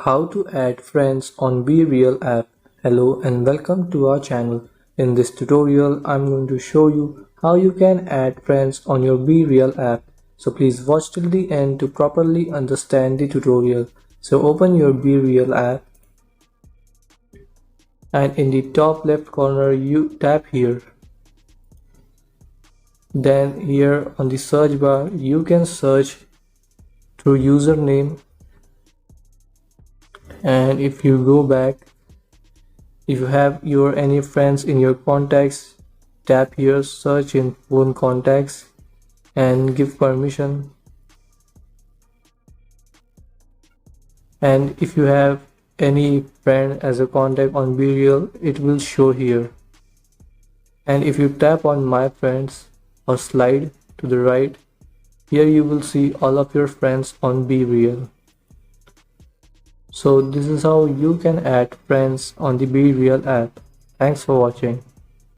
How to add friends on Bereal app. Hello and welcome to our channel. In this tutorial, I'm going to show you how you can add friends on your Bereal app. So please watch till the end to properly understand the tutorial. So open your Bereal app and in the top left corner you tap here. Then here on the search bar you can search through username, and if you go back, if you have any friends in your contacts, tap here search in phone contacts and give permission. And if you have any friend as a contact on Bereal, it will show here. And if you tap on my friends or slide to the right, here you will see all of your friends on Bereal. So this is how you can add friends on the Bereal app. Thanks for watching.